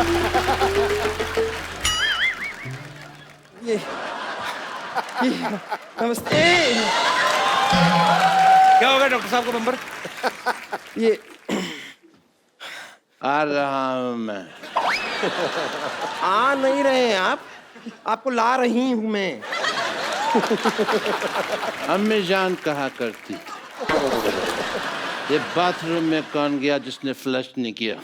ये नमस्ते। क्या हो गया डॉक्टर साहब को बम्बर? ये आ रहा हूं मैं। आ नहीं रहे हैं आप, आपको ला रही हूं मैं। अम्मी जान कहा करती थी, ये बाथरूम में कौन गया जिसने फ्लश नहीं किया?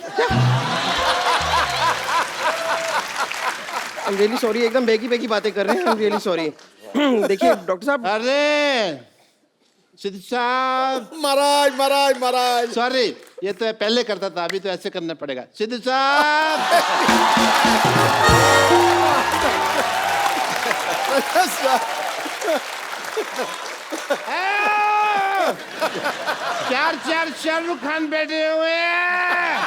आई एम रियली सॉरी, एकदम बेगी बेगी बातें कर रहे हैं। I am really sorry. देखिए डॉक्टर साहब, अरे सिद्ध साहब, महाराज महाराज महाराज। सॉरी, ये तो पहले करता था, अभी तो ऐसे करना पड़ेगा। सिद्ध साहब, चार चार शाहरुख खान बैठे हुए हैं,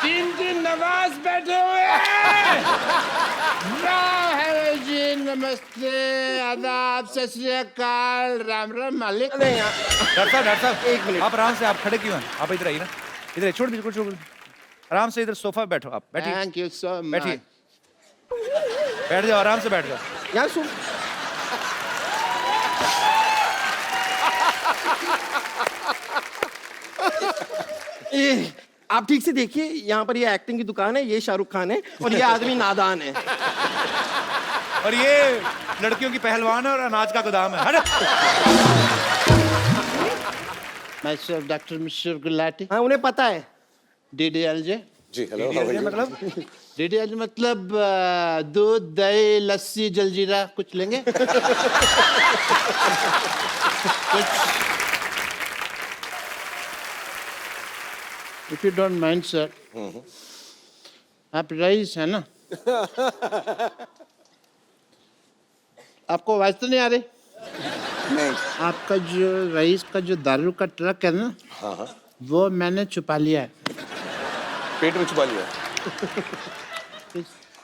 तीन तीन नवाज बैठे हुए हैं। हेलो जी, नमस्ते, आदाब, सत श्री अकाल, राम राम मालिक। डॉक्टर साहब एक मिनट। आप आराम से, आप खड़े क्यों हैं? आप इधर आइए ना, इधर छोड़ दीजिए, छोड़ आराम से, इधर सोफा पे बैठो, आप बैठिए, थैंक यू सो मच। बैठिए, बैठ जाओ, आराम से बैठ जाओ। यहाँ सुन। ये आप ठीक से देखिए, यहाँ पर ये एक्टिंग की दुकान है, ये शाहरुख खान है और ये आदमी नादान है। और ये लड़कियों की पहलवान है और अनाज का गोदाम है। हट। Myself, डॉक्टर मिश्र गुलाटी, हाँ, उन्हें पता है। DDLJ। जी हेलो, मतलब DDLJ मतलब दूध, दही, लस्सी, जलजीरा कुछ लेंगे? कुछ If you don't mind, sir, आप रईस है ना? आपको आवाज तो नहीं आ रही? नहीं। आपका जो रईस का जो दारू का ट्रक है ना, हाँ हाँ, वो मैंने छुपा लिया है। पेट में छुपा लिया।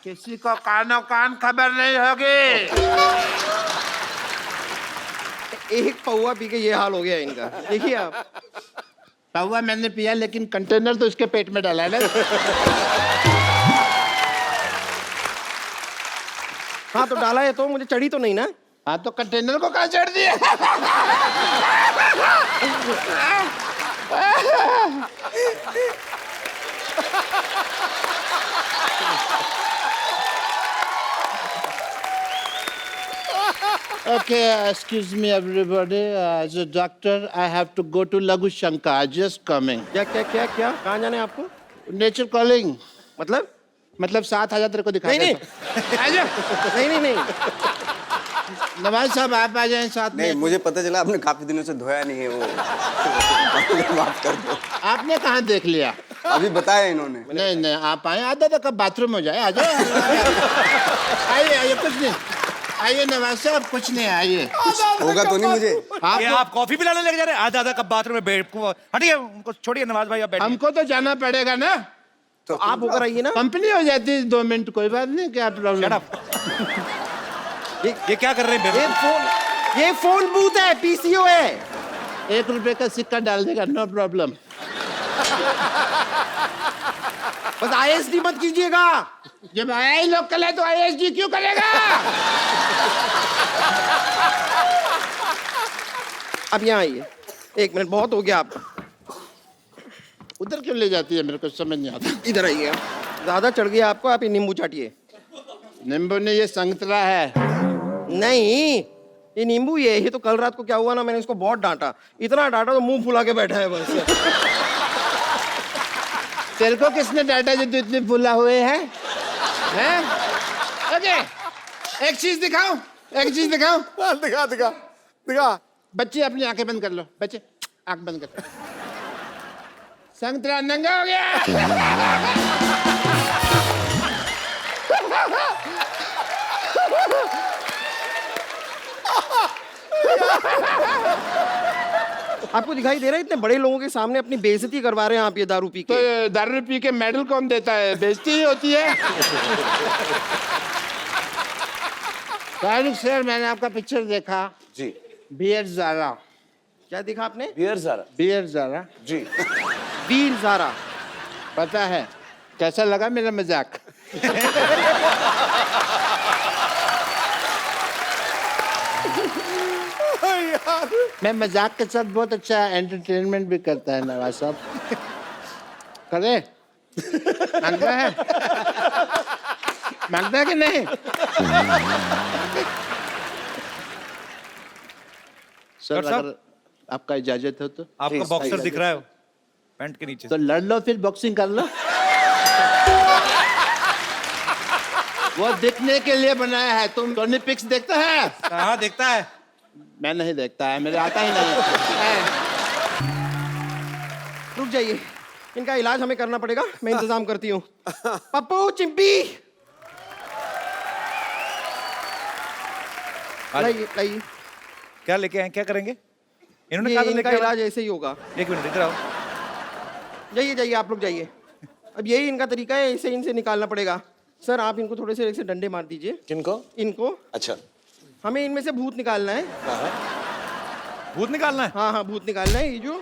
किसी को कानो कान खबर नहीं होगी। एक पौवा पी के ये हाल हो गया इनका। देखिए आप, पौवा मैंने पिया, लेकिन कंटेनर तो इसके पेट में डाला है ना। हाँ तो डाला है तो मुझे चढ़ी तो नहीं ना? हाँ तो कंटेनर को कहाँ चढ़ दिया? Okay, excuse me everybody. As a doctor, I have to go to Lagu Shankar. Just coming. क्या क्या क्या क्या कहाँ जाना है आपको? Nature calling. मतलब 7,000 तेरे को दिखा नहीं नहीं देता। आजा। नहीं नहीं नहीं, नवाज साहब आप आ जाएं साथ नहीं, में। मुझे पता चला आपने काफी दिनों से धोया नहीं है वो। माफ कर दो। आपने कहाँ देख लिया? अभी बताया इन्होंने। नहीं नहीं, आप आए, आधा तक बाथरूम हो जाए। आ जाओ। आइए आइए, कुछ नहीं, आइए नवाज साहब, कुछ नहीं, आइए। होगा तो नहीं मुझे। ये आप कॉफी पिलाने लेके जा रहे हैं? आधा आधा कप बाथरूम में बैठ को हटिए, उनको छोड़िए। नवाज भाई आप बैठिए। हमको तो जाना पड़ेगा ना, तो आप होकर आइए ना। कंपनी हो जाती है 2 मिनट, कोई बात नहीं। क्या प्रॉब्लम? Shut up। ये क्या कर रहे हैं? ये फोन बूथ है, पीसीओ है। 1 रुपए का सिक्का डाल देगा, नो प्रॉब्लम। बस आईएसडी मत कीजिएगा। जब आया ही लोकल है तो ISD क्यों करेगा? अब यहाँ आइए, 1 मिनट, बहुत हो गया आपका। उधर क्यों ले जाती है, मेरे को समझ नहीं आता। इधर आइए, ज्यादा चढ़ गया आपको, आप ये नींबू चाटिए। नींबू ने, ये संतरा है। नहीं, ये नींबू ये तो कल रात को क्या हुआ ना, मैंने इसको बहुत डांटा, इतना डांटा तो मुंह फुला के बैठा है बस। तेरे को किसने डांटा जो तू इतने फुला हुए हैं? हैं? ओके, एक चीज दिखाओ, एक चीज दिखाओ। दिखा दिखा दिखा। बच्चे अपनी आंखें बंद कर लो, बच्चे आंख बंद कर। संतरा नंगा हो गया। आपको दिखाई दे रहा है इतने बड़े लोगों के सामने अपनी बेइज्जती करवा रहे हैं आप ये दारू पी तो के? दारू पी के मेडल कौन देता है? बेइज्जती ही होती है। शाहरुख सर, मैंने आपका पिक्चर देखा। जी। बियर ज़ारा। क्या देखा आपने? बियर ज़ारा। बियर ज़ारा। जी। वीर ज़ारा। पता है, कैसा लगा मेरा मजाक? मैं मजाक के साथ बहुत अच्छा एंटरटेनमेंट भी करता है नवाज साहब। करे मांगता है, मांगता है कि नहीं? सर डॉक्टर साहब? अगर आपका इजाजत हो तो आपका बॉक्सर दिख रहा है पैंट के नीचे तो लड़ लो, फिर बॉक्सिंग कर लो। वो दिखने के लिए बनाया है। तुम टोनी पिक्स देखता है? कहाँ देखता है? मैं नहीं देखता है, मेरे आता ही नहीं। रुक जाइए, इनका इलाज हमें करना पड़ेगा, मैं इंतजाम करती हूँ। पप्पू चिंपी लाइए लाइए। क्या लेके आए, क्या करेंगे? इन्होंने ये कहा था इनका लेके इलाज ऐसे ही होगा। एक मिनट इधर आओ। जाइए जाइए, आप लोग जाइए। अब यही इनका तरीका है, ऐसे इनसे निकालना पड़ेगा। सर आप इनको थोड़े से ऐसे डंडे मार दीजिए। किनको? इनको। अच्छा। हमें इनमें से भूत निकालना है। भूत निकालना है? हाँ हाँ, भूत निकालना है। ये जो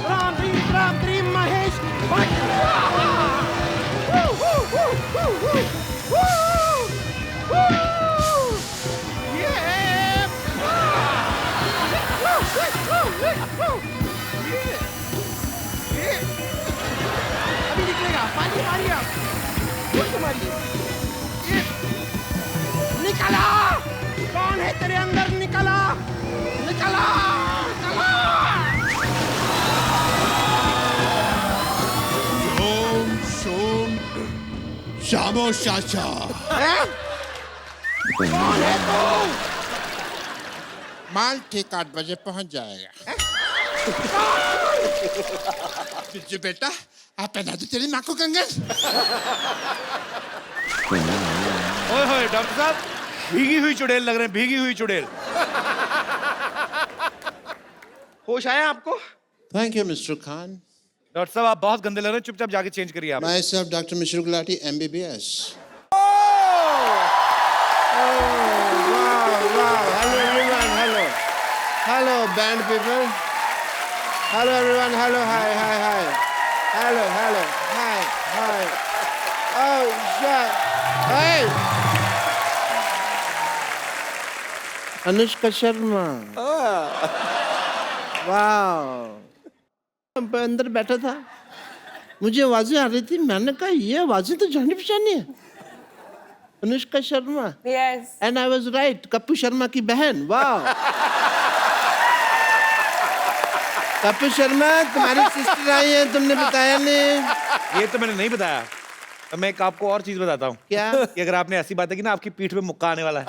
राम श्री महेश अभी निकलेगा। पानी मारिए आप, जोर से मारिए। ये निकला। कौन है तेरे अंदर? निकला निकला निकला। ओम सोम शामो शाशा। हैं? कौन है तू? माल ठीक 8 बजे पहुंच जाएगा। बिज्जू बेटा, आप पहना दो तेरी माँ को कंगन। ओए होए डॉक्टर साहब, भीगी हुई चुड़ैल लग रहे हैं, भीगी हुई चुड़ैल। होश आया आपको? Thank you mister Khan. Doctor साहब आप बहुत गंदे लग रहे हैं, चुपचाप जाके चेंज करिए आप। My self doctor Mishra Gulati MBBS। Hello everyone, hello. Hello band people. Hello everyone, hello, hi, hi, hi. Hello, hello, hi, hi. Oh, shit. Hey! Anushka Sharma. वाह। अंदर बैठा था, मुझे आवाजें आ रही थी, मैंने कहा ये आवाजें तो जानी पहचानी है। Anushka Sharma. Yes. And I was right, Kappu Sharma की बहन। वाह। कप्पू शर्मा तुम्हारी सिस्टर आई है, तुमने बताया नहीं। ये तो मैंने नहीं बताया। तो मैं एक आपको और चीज बताता हूँ। क्या? कि अगर आपने ऐसी बातें की ना, आपकी पीठ पे मुक्का आने वाला है।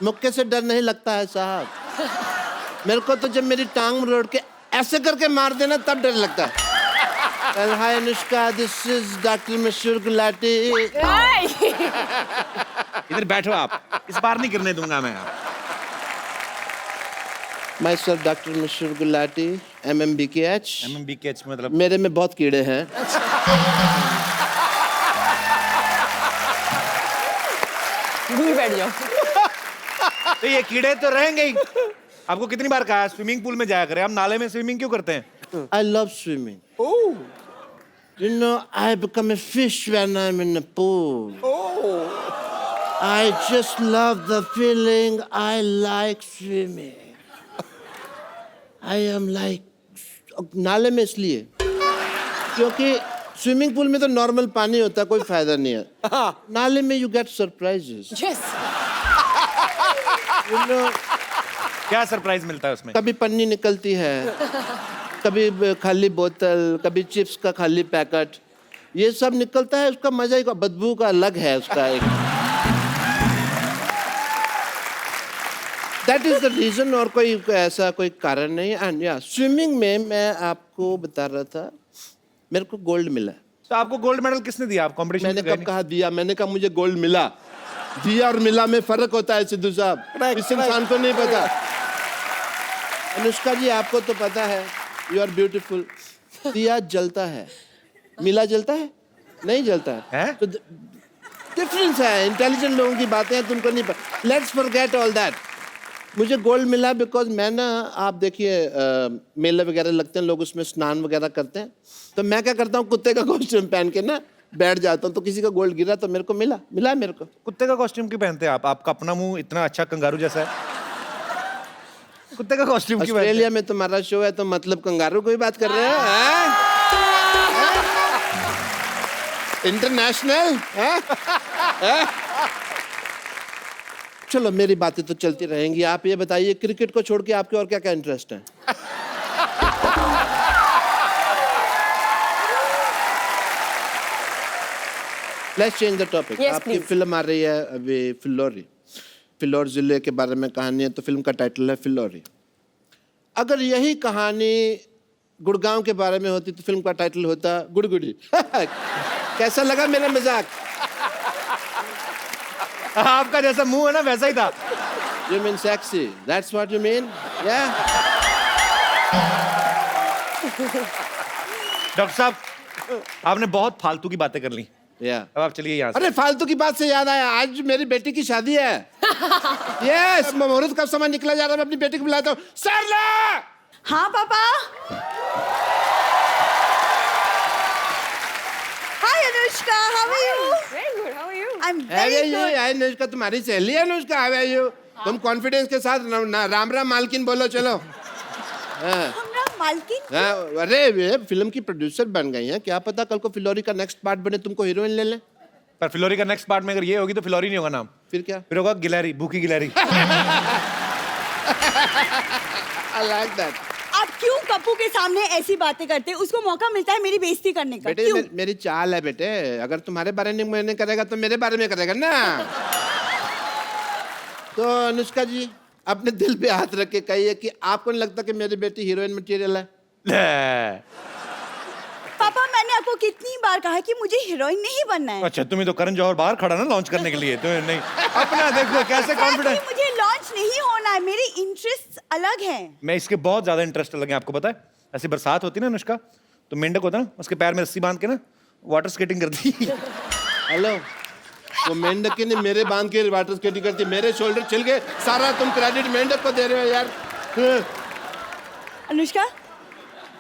मुक्के से डर नहीं लगता है साहब। मेरे को तो जब मेरी टांग मरोड़ के ऐसे करके मार देना तब डर लगता है। Hi Anushka, this is doctor Mishra Gulati. Hi. इधर बैठो आप, इस बार नहीं गिरने दूंगा मैं। My self doctor Mishra Gulati MMBKH। MMBKH मतलब? मेरे में बहुत कीड़े हैं। दूर बैठ जाओ। तो ये कीड़े तो रहेंगे ही। आपको कितनी बार कहा स्विमिंग पूल में जाया करें, हम नाले में स्विमिंग क्यों करते हैं? I love swimming. Oh. You know, I become a fish when I'm in the pool. Oh. I just love the feeling. I like swimming. I am like नाले में इसलिए क्योंकि स्विमिंग पूल में तो नॉर्मल पानी होता है, कोई फायदा नहीं है। नाले में you get surprises. Yes. You know, क्या सरप्राइज मिलता है उसमें? कभी पन्नी निकलती है, कभी खाली बोतल, कभी चिप्स का खाली पैकेट, ये सब निकलता है। उसका मजा ही, बदबू का अलग है उसका एक। दैट इज द रीजन, और कोई ऐसा कोई कारण नहीं। एंड या स्विमिंग में मैं आपको बता रहा था, मेरे को गोल्ड मिला। तो आपको गोल्ड मेडल किसने दिया? आप कंपटीशन मैंने कब कहा दिया? मैंने कहा मुझे गोल्ड मिला। दिया और मिला में फर्क होता है सिद्धू साहब, इस इंसान को नहीं पता। अनुष्का जी आपको तो पता है, यू आर ब्यूटीफुल। दिया जलता है, मिला जलता है? नहीं जलता हैं? तो डिफरेंस है। इंटेलिजेंट लोगों की बातें हैं, तुमको नहीं पता। Let's forget all that. मुझे गोल्ड मिला बिकॉज मैं ना, आप देखिए मेले वगैरह लगते हैं, लोग उसमें स्नान वगैरह करते हैं, तो मैं क्या करता हूँ कुत्ते का कॉस्ट्यूम पहन के ना बैठ जाता हूँ, तो किसी का गोल्ड गिरा तो मेरे को मिला है मेरे को। कुत्ते का कॉस्ट्यूम क्यों पहनते हैं आप? आपका अपना मुंह इतना अच्छा कंगारू जैसा है, कुत्ते का कॉस्ट्यूम क्यों पहनते ऑस्ट्रेलिया में तुम्हारा शो है तो मतलब कंगारू कोई बात कर रहे हैं? इंटरनेशनल चलो मेरी बातें तो चलती रहेंगी, आप ये बताइए क्रिकेट को छोड़ के आपके और क्या क्या इंटरेस्ट है? Let's change the topic. Yes, आपकी please. फिल्म आ रही है अभी फिल्लौरी, फिल्लौर जिले के बारे में कहानी है, तो फिल्म का टाइटल है फिल्लौरी। अगर यही कहानी गुड़गांव के बारे में होती तो फिल्म का टाइटल होता गुड़गुड़ी। कैसा लगा मेरा मजाक? आपका जैसा मुंह है ना वैसा ही था। You mean sexy? That's what you mean? Yeah? Doctor साहब, आपने बहुत फालतू की बातें कर ली, Yeah. अब आप चलिए यहाँ से। अरे फालतू की बात से याद आया, आज मेरी बेटी की शादी है। यस, मुहूर्त का समय निकला जा रहा है, मैं अपनी बेटी को बुलाता हूँ। सरला! हाँ पापा। Hi Anushka, how are you? Very good. How are you? I am How very are you? Good. Hi Anushka, तुम्हारी सहेली है अनुष्का। How are you? तुम कॉन्फिडेंस के साथ राम राम मालकिन बोलो, चलो। हाँ। हमरा मालकिन। हाँ, अरे वे फिल्म की प्रोड्यूसर बन गई हैं, क्या पता कल को फिल्लौरी का नेक्स्ट पार्ट बने, तुमको हीरोइन ले लें। पर फिल्लौरी का नेक्स्ट पार्ट में अगर ये होगी तो फिल्लौरी नहीं होगा नाम, फिर क्या? फिर होगा गिलहरी, भूखी गिलहरी। I like that. आप क्यों कप्पू के सामने ऐसी बातें करते हैं? उसको मौका मिलता है मेरी बेइज्जती करने का। बेटे क्यों? मेरी चाल है बेटे, अगर तुम्हारे बारे में मैंने करेगा तो मेरे बारे में करेगा ना। तो अनुष्का जी अपने दिल पे हाथ रख के कहिए कि आपको नहीं लगता कि मेरी बेटी हीरोइन मटेरियल है? पापा मैंने आपको कितनी बार कहा है कि मुझे हीरोइन नहीं बनना है। अच्छा, तुम्हें तो करण जौहर बाहर खड़ा ना लॉन्च करने के लिए, तुम्हें नहीं अपना देखो कैसे कॉन्फिडेंस। Exactly, मुझे लॉन्च नहीं होना है, मेरी इंटरेस्ट अलग है। मैं इसके बहुत ज्यादा इंटरेस्ट लगे, आपको पता है? ऐसी बरसात होती ना अनुष्का, तो मेंढक होता ना, उसके पैर में रस्सी बांध के ना वाटर स्केटिंग करती। हेलो, वो मेंढक के ने मेरे बांध के वाटर स्केटिंग करती, मेरे शोल्डर छिल गए, सारा तुम क्रेडिट मेंढक को दे रहे हो यार। अनुष्का,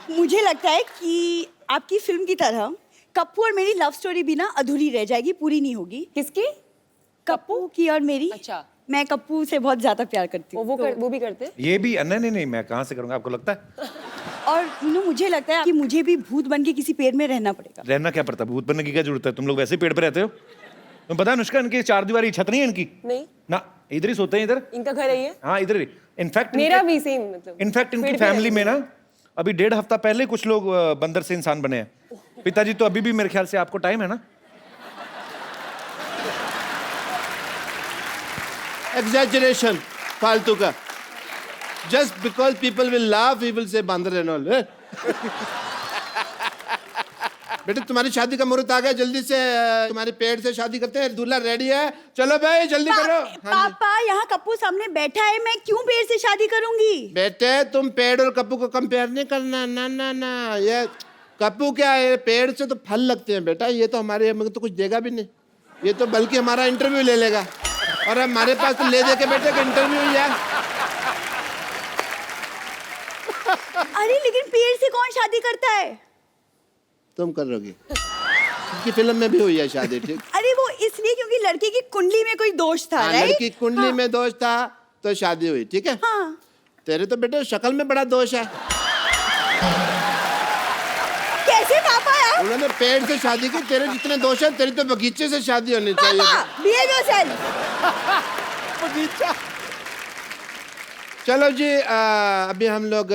मुझे लगता है कि आपकी फिल्म की तरह कप्पू और मेरी लव स्टोरी भी ना अधूरी रह जाएगी, पूरी नहीं होगी। किसकी? कप्पू की और मेरी। अच्छा। मैं कप्पू से बहुत ज्यादा प्यार करती हूँ। वो भी करते हैं? ये भी नहीं नहीं, मैं कहाँ से करूंगा, आपको लगता है? और मुझे लगता है कि मुझे भी भूत बन के किसी पेड़ में रहना पड़ेगा। रहना क्या पड़ता है, भूत बनने की क्या जरूरत है? तुम लोग वैसे ही पेड़ पे रहते हो। तुम पता है अनुष्का, इनकी चार दीवारी छत नहीं है इनकी नहीं, ना, इधर ही सोते हैं इधर। इनका घर है ये? हाँ इधर ही। इनफैक्ट मेरा भी सेम, मतलब इनफैक्ट इनकी पेड़ पे फैमिली में रहते ना अभी 1.5 हफ्ता पहले कुछ लोग बंदर से इंसान बने हैं। पिताजी तो अभी भी मेरे ख्याल से, आपको टाइम है ना? एग्जैजरेशन फालतू का। Just because people will laugh we will say बंदर एंड ऑल। बेटे तुम्हारी शादी का मुहूर्त आ गया, जल्दी से तुम्हारे पेड़ से शादी करते हैं, दूल्हा रेडी है, चलो भाई जल्दी करो। हाँ जी। पापा यहाँ कप्पू सामने बैठा है, मैं क्यों पेड़ से शादी करूंगी? बेटे तुम पेड़ और कप्पू को कंपेयर नहीं करना, ना ना ना, ये कप्पू क्या है, पेड़ से तो फल लगते हैं बेटा, ये तो हमारे हमें तो कुछ देगा भी नहीं, ये तो बल्कि हमारा इंटरव्यू ले लेगा, और हमारे पास तो ले दे के बेटे का इंटरव्यू ही है। अरे लेकिन पेड़ से कौन शादी करता है? तुम करोगी, उनकी फिल्म में भी हुई है शादी, ठीक? अरे वो इसलिए क्योंकि लड़के की कुंडली में कोई दोष था, हाँ, राइट? लड़की कुंडली में दोष था तो शादी हुई, ठीक है? हाँ। तेरे तो बेटे शक्ल में बड़ा दोष है। कैसे पापा यार? उन्होंने पेड़ से शादी की, तेरे जितने दोष है, तेरी तो बगीचे से शादी होनी चाहिए। पापा, behave yourself। बगीचा। चलो जी, अभी हम लोग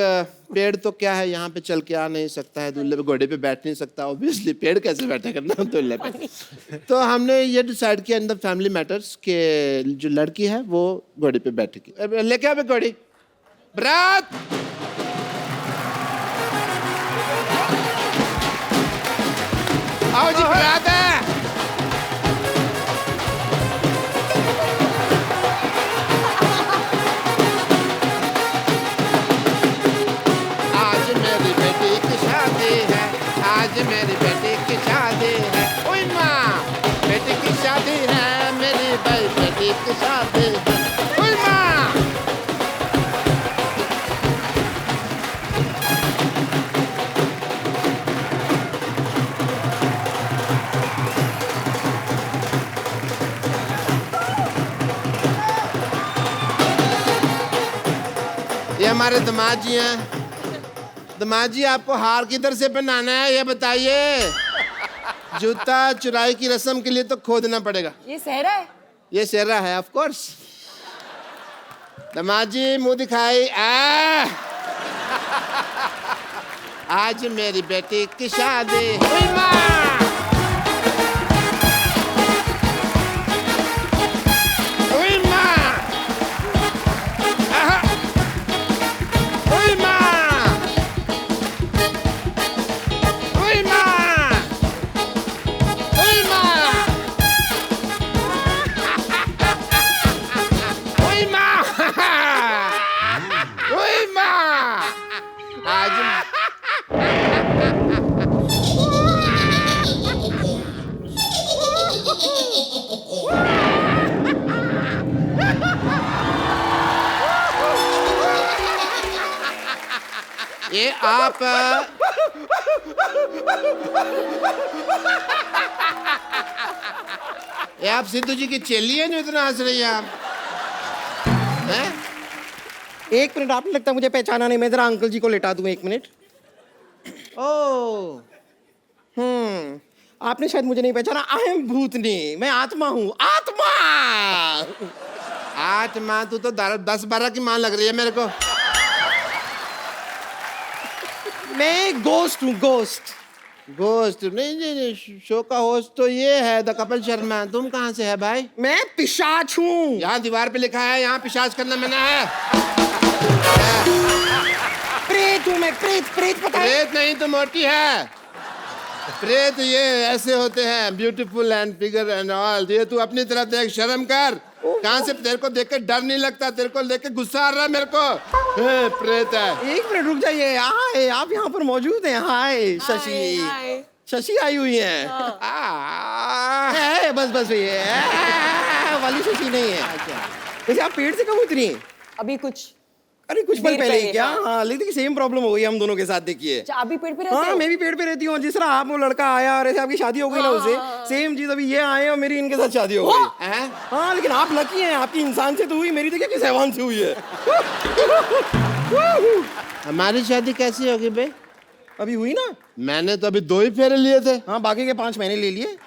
पेड़ तो क्या है, यहाँ पे चल के आ नहीं सकता है, दूल्हे पे घोड़े पे बैठ नहीं सकता, ऑब्वियसली पेड़ कैसे बैठे करना दूल्हे पे। तो हमने ये डिसाइड किया इन द फैमिली मैटर्स के जो लड़की है वो घोड़े पे बैठेगी। लेके आओ घोड़ी, बरात। आओ जी, बरात है। आज मेरी बेटी की शादी है, आज मेरी बेटी की शादी है, ओए माँ बेटी की शादी है, मेरी भाई बेटी की शादी है, ओए माँ ये हमारे दामाद जी हैं। दामाद जी, आपको हार किधर से पहनाना है ये बताइए। जूता चुराई की रस्म के लिए तो खोदना पड़ेगा। ये सहरा है। ये सेहरा है, ऑफ कोर्स। दामाद जी मुंह दिखाई। आज मेरी बेटी की शादी हुई माँ। हुई माँ। आहा। हुई माँ। हुई माँ। हुई माँ। हुई माँ। हुई माँ। आज ये आप ये आप सिद्धू जी की चेली है जो इतना हंस रही हैं आप? हैं? एक मिनट, आपने लगता है मुझे पहचाना नहीं। मैं जरा अंकल जी को लेटा दूं, एक मिनट। ओ आपने शायद मुझे नहीं पहचाना। आई एम भूतनी, मैं आत्मा हूँ। आत्मा। आत्मा, तू तो 10-12 की मां लग रही है मेरे को। मैं गोस्ट हूँ, गोस्ट। गोस्ट नहीं, शो का होस्ट तो ये है द कपिल शर्मा। तुम कहाँ से है भाई? मैं पिशाच हूँ। यहाँ दीवार पे लिखा है यहाँ पिशाच करना मना है। प्रेत हूँ मैं, प्रेत। प्रेत पता है? प्रेत नहीं तो मोटी है। प्रेत ये ऐसे होते हैं, beautiful and figure and all. ये तू अपनी तरफ देख, शर्म कर। कहाँ से तेरे को देख के डर नहीं लगता? तेरे को देख के गुस्सा आ रहा है मेरे को। प्रेत है। एक मिनट रुक जाइए। हाय, आप यहाँ पर मौजूद हैं? हाय शशि। हाय। शशि आई हुई है। बस ये वाली शशि नहीं है। वैसे आप पेड़ से कब उतरी? अभी कुछ। अरे कुछ पल देर पहले पहले, क्या? हाँ। हाँ, लेकिन सेम प्रॉब्लम हो गई हम दोनों के साथ, देखिए। अच्छा, अभी पेड़ पे रहते हाँ, हो? मैं भी पेड़ पे रहती हूँ। जिस तरह आप वो लड़का आया और ऐसे आपकी शादी हो गई ना उससे, सेम चीज अभी ये आए और मेरी इनके साथ शादी हो गई। हैं? हाँ, लेकिन आप लकी हैं, आपकी इंसान से तो हुई, मेरी देखिए किस हैवान से हुई है। हमारी शादी कैसी होगी बे? अभी हुई ना। मैंने तो अभी 2 ही फेरे लिए थे। हाँ, बाकी के 5 मैंने ले लिए।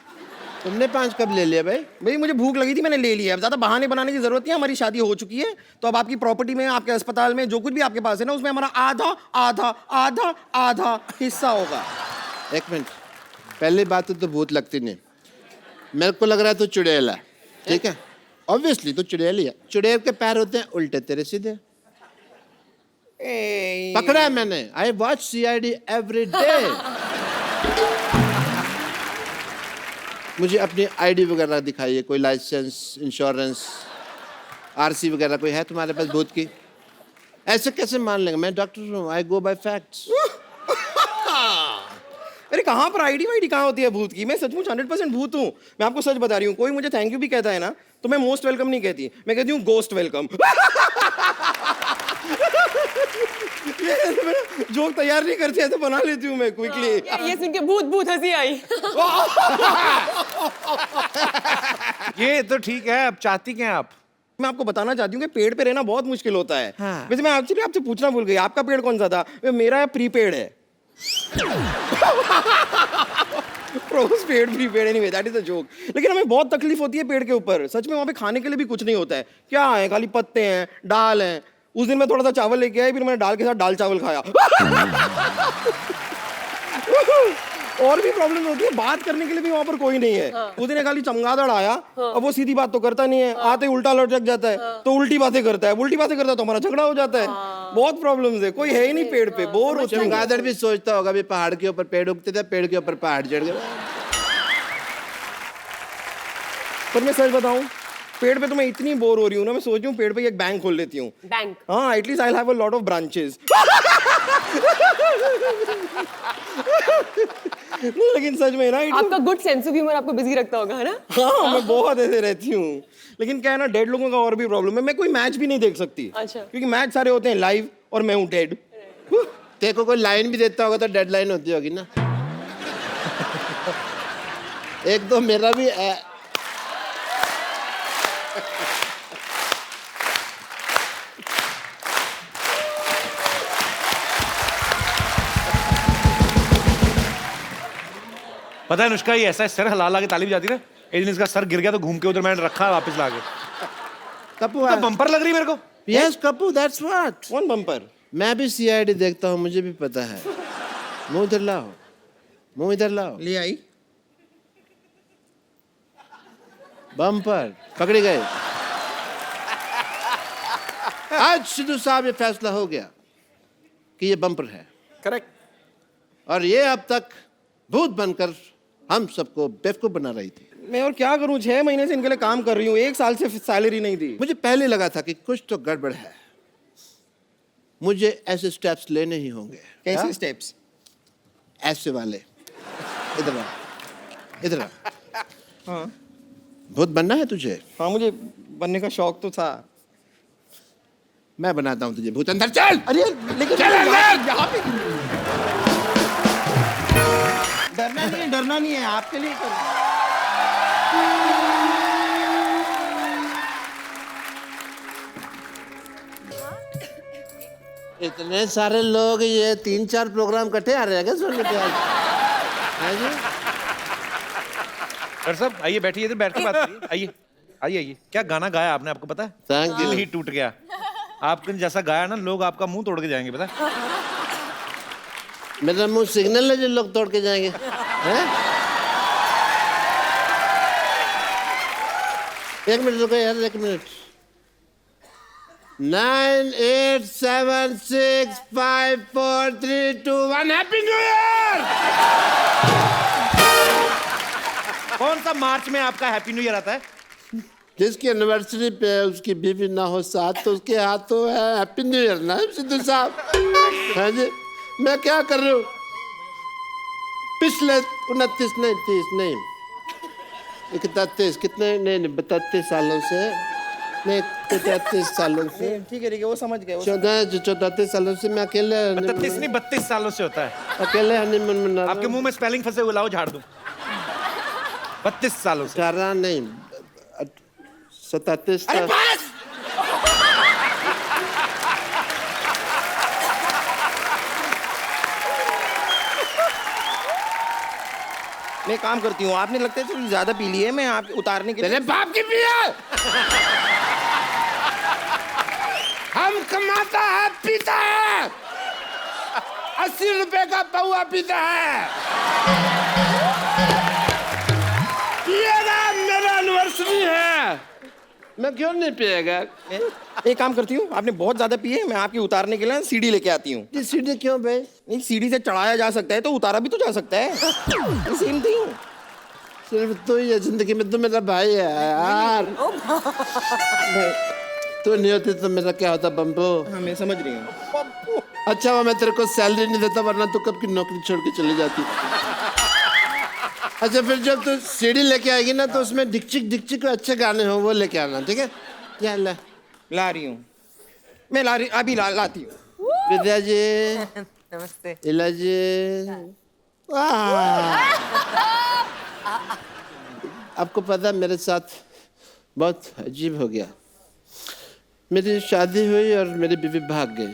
तुमने 5 कब ले लिए भाई? भाई मुझे भूख लगी थी, मैंने ले लिया। अब ज्यादा बहाने बनाने की जरूरत नहीं है, हमारी शादी हो चुकी है। तो अब आपकी प्रॉपर्टी में, आपके अस्पताल में जो कुछ भी आपके पास है ना, उसमें हमारा आधा आधा आधा आधा हिस्सा होगा। एक मिनट, पहली बात तो भूत लगती नहीं। मेरे को लग रहा है तू चुड़ैल है, ठीक है? ऑब्वियसली तू चुड़ैल ही है। चुड़ैल के पैर होते हैं उल्टे, तेरे सीधे। पकड़ा है मैंने। I watch CID every day. मुझे अपनी ID वगैरह दिखाइए, कोई लाइसेंस, इंश्योरेंस, RC वगैरह कोई है तुम्हारे पास भूत की? ऐसे कैसे मान लेंगे? मैं डॉक्टर हूँ, आई गो बाय फैक्ट्स। अरे कहाँ पर ID वाईडी कहाँ होती है भूत की? मैं सचमुच 100% भूत हूँ। मैं आपको सच बता रही हूँ। कोई मुझे थैंक यू भी कहता है ना, तो मैं मोस्ट वेलकम नहीं कहती, मैं कहती हूँ गोस्ट वेलकम। जोक तैयार नहीं करती, ऐसे बना लेती हूँ मैं क्विकली। ये सुन के भूत भूत हंसी आई। ये तो ठीक है, अब चाहती क्या हैं आप? मैं आपको बताना चाहती हूँ कि पेड़ पे रहना बहुत मुश्किल होता है। हाँ। वैसे मैं एक्चुअली आपसे पूछना भूल गई, आपका पेड़ कौन सा था? मेरा प्रीपेड है। Post paid prepaid, anyway that is a joke. लेकिन हमें बहुत तकलीफ होती है पेड़ के ऊपर। सच में वहाँ पे खाने के लिए भी कुछ नहीं होता है। क्या है? खाली पत्ते हैं, दाल है। उस दिन मैं थोड़ा सा चावल लेके आया, फिर मैंने दाल के साथ दाल चावल खाया। और भी प्रॉब्लम होती है, बात करने के लिए भी वहां पर कोई नहीं है। उस दिन खाली चमगादड़ आया, अब वो सीधी बात तो करता नहीं है, आते ही उल्टा लटक जाता है, तो उल्टी बातें करता है। उल्टी बातें करता है तो हमारा झगड़ा हो जाता है। बहुत प्रॉब्लम्स है, कोई है ही नहीं पेड़ पे, बोर होते हैं। चमगादड़ भी सोचता होगा भी पहाड़ के ऊपर पेड़ उगते थे, पेड़ के ऊपर पहाड़ चढ़ गए। पर मैं सच बताऊं, पेड़ पे तो मैं इतनी बोर हो रही हूँ ना, मैं सोच रही हूँ पेड़ पे एक बैंक खोल लेती हूँ। बैंक? हाँ, at least I have a lot of branches. लेकिन सच में ना, आपका गुड सेंस ऑफ ह्यूमर आपको बिजी रखता होगा, है ना? हाँ, मैं बहुत ऐसे रहती हूँ। लेकिन क्या है ना, डेड लोगों का और भी प्रॉब्लम है, मैं कोई मैच भी नहीं देख सकती। अच्छा। क्योंकि मैच सारे होते हैं लाइव और मैं हूँ डेड। तेरे को कोई लाइन भी देता होगा तो डेडलाइन होती होगी ना। एक दो मेरा भी पता है अनुष्का, ये ऐसा है, सर हला के ताली बजाती ना, एक दिन इसका सर गिर गया तो घूम के उधर मैंने रखा वापस ला के। कपूर तो बम्पर लग रही मेरे को। Yes Kapoor, that's what. कौन बम्पर? मैं भी सीआईडी देखता हूँ, मुझे भी पता है। मुंह इधर लाओ, मुंह इधर लाओ। ले आई। बम्पर पकड़े गए। आज सिद्धू साहब ये फैसला हो गया कि ये बम्पर है, करेक्ट। और ये अब तक भूत बनकर हम सबको बेवकूफ बना रही थी। मैं और क्या करूं, 6 महीने से इनके लिए काम कर रही हूँ, 1 साल से सैलरी नहीं दी। मुझे पहले लगा था कि कुछ तो गड़बड़ है, मुझे ऐसे स्टेप्स लेने ही होंगे। कैसे स्टेप्स? ऐसे वाले। इधर आ, इधर आ। हाँ भूत बनना है तुझे? हाँ, मुझे बनने का शौक तो था। मैं बनाता हूँ तुझे भूत। अंदर चल। अरे लेकिन चल अंदर। यहाँ पे डरना नहीं है आपके लिए कर। इतने सारे लोग, ये 3-4 प्रोग्राम इकट्ठे आ रहे हैं क्या सुनने के? आज हाँ जी। सर साहब आइए, बैठिए इधर, बैठ के बात करिए। आइए आइए आइए। क्या गाना गाया आपने, आपको पता है? Thank you. दिल ही टूट गया। आपने जैसा गाया ना, लोग आपका मुंह तोड़ के जाएंगे, पता है? मेरा मुंह सिग्नल है जो लोग तोड़ के जाएंगे, हैं? एक मिनट रुको यार, 1 मिनट। 9, 8, 7, 6, 5, 4, 3, 2, 1 happy new year. कौन सा मार्च में आपका हैप्पी न्यू ईयर आता है? जिसकी एनिवर्सरी पे उसकी बीवी ना हो साथ, तो उसके हाथों है हैप्पी न्यू ईयर ना सिद्धू साहब। हाँ जी। मैं क्या कर रही हूँ पिछले 29 नहीं 30 नहीं 31 कितने नहीं 32 सालों से, नहीं 33 सालों से, ठीक है वो समझ गए। 34 सालों से मैं अकेले 32 नहीं 32 सालों से होता है। अकेले हनीमून मना रहा आपके हूँ। मुंह में स्पेलिंग फंसे हुए, लाओ झाड़ दूं। 32 सालों से। 18 नहीं 37 था। मैं काम करती हूँ, आपने लगता है थोड़ी ज्यादा पी ली है, मैं आप उतारने के लिए। तेरे बाप की पिया। हम कमाता है पीता है, 80 रुपए का पौआ पीता है। ये ना मेरा एनिवर्सरी है, मैं क्यों नहीं पिएगा? एक काम करती हूँ, आपने बहुत ज्यादा पी है, मैं आपकी उतारने के लिए सीढ़ी लेके आती हूँ। ये सीढ़ी क्यों भाई? नहीं, सीढ़ी से चढ़ाया जा सकता है तो उतारा भी तो जा सकता है। Same thing. सिर्फ तू ही है जिंदगी में, तू मेरा भाई है यार। तू नहीं होती तो मेरा क्या होता बम्बो? हाँ मैं समझ रही हूँ। अच्छा वो मैं तेरे को सैलरी नहीं देता, वरना तू कब की नौकरी छोड़ के चली जाती। अच्छा फिर जब तू सीडी लेके आएगी ना, तो उसमें डिक्चिक अच्छे गाने हो वो लेके आना, ठीक है? क्या ला रही हूँ मैं, अभी लाती हूँ। विद्या जी, नमस्ते। इला जी। आपको पता है मेरे साथ बहुत अजीब हो गया। मेरी शादी हुई और मेरी बीवी भाग गई।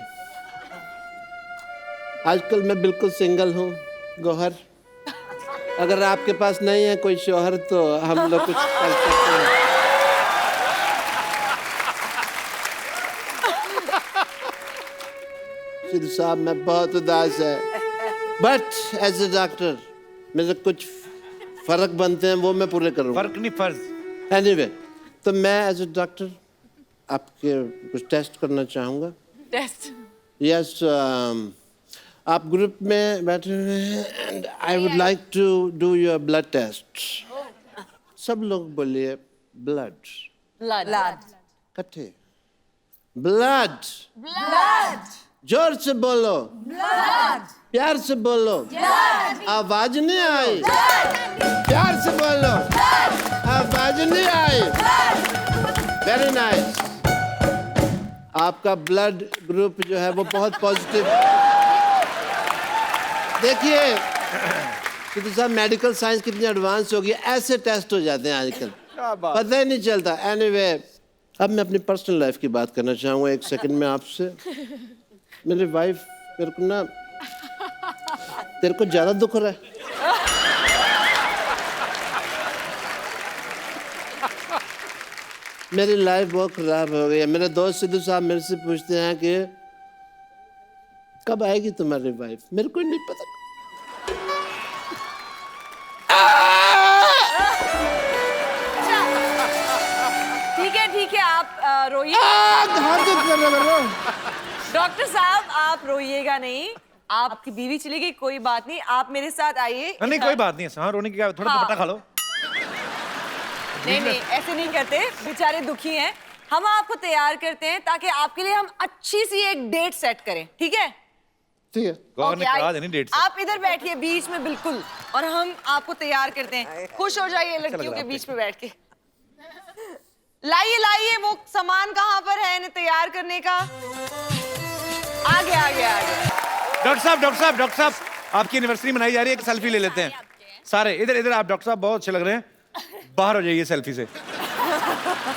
आजकल मैं बिल्कुल सिंगल हूँ गौहर। अगर आपके पास नहीं है कोई शौहर तो हम लोग कुछ कर सकते हैं। सिद्धू साहब मैं बहुत उदास है, बट एज ए डॉक्टर मेरे कुछ फर्क बनते हैं, वो मैं पूरे करूँगा। फर्क नहीं फर्ज। एनीवे, तो मैं एज ए डॉक्टर आपके कुछ टेस्ट करना चाहूँगा। टेस्ट? यस, आप ग्रुप में बैठे हुए हैं and I would like to do your blood test. सब लोग बोलिए ब्लड। ब्लड। इकट्ठे ब्लड। जोर से बोलो, प्यार से बोलो, आवाज नहीं आई, प्यार से बोलो, आवाज नहीं आई। Very nice. आपका ब्लड ग्रुप जो है वो बहुत पॉजिटिव। देखिए सिद्धू साहब, मेडिकल साइंस कितनी एडवांस हो गई, ऐसे टेस्ट हो जाते हैं आजकल, पता ही नहीं चलता। एनीवे, अब मैं अपनी पर्सनल लाइफ की बात करना चाहूँगा 1 सेकंड में आपसे। मेरी वाइफ मेरे को ना, तेरे को ज्यादा दुख हो रहा है? मेरी लाइफ बहुत खराब हो गई है। मेरे दोस्त सिद्धू साहब मेरे से पूछते हैं कि कब आएगी तुम्हारी वाइफ, मेरे को नहीं पता। ठीक है आप रोइए। डॉक्टर साहब आप रोइएगा नहीं, आपकी बीवी चली गई कोई बात नहीं, आप मेरे साथ आइए। नहीं कोई बात नहीं, हाँ रोने की क्या, थोड़ा हाँ। दुपट्टा खा लो। नहीं ऐसे नहीं करते, बेचारे दुखी हैं। हम आपको तैयार करते हैं ताकि आपके लिए हम अच्छी सी एक डेट सेट करें, ठीक है? ठीक है। गौहर ने Okay, कहा देनी डेट से। आप इधर बैठिए बीच में बिल्कुल, और हम आपको तैयार करते हैं। खुश हो जाइए लड़कियों के बीच में बैठ के। लाइए वो सामान कहाँ पर है इन्हें तैयार करने का? आगे। डॉक्टर साहब आपकी एनिवर्सरी मनाई जा रही है, एक सेल्फी ले लेते हैं सारे। इधर आप डॉक्टर साहब बहुत अच्छे लग रहे हैं, बाहर हो जाइए सेल्फी से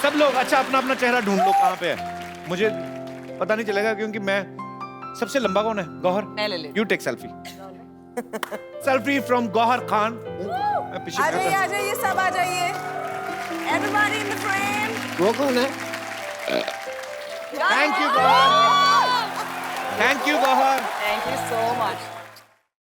सब लोग। अच्छा अपना चेहरा ढूंढ लो कहाँ पे है, मुझे पता नहीं चलेगा क्योंकि मैं सबसे लंबा कौन है? गौहर, मैं ले लेती you take selfie. Selfie from Gauhar Khan. मैं पीछे आ जाइए सब आ जाइए। Everybody in the frame. वो कौन है? Thank you Gauhar, thank you Gauhar. Thank you so much.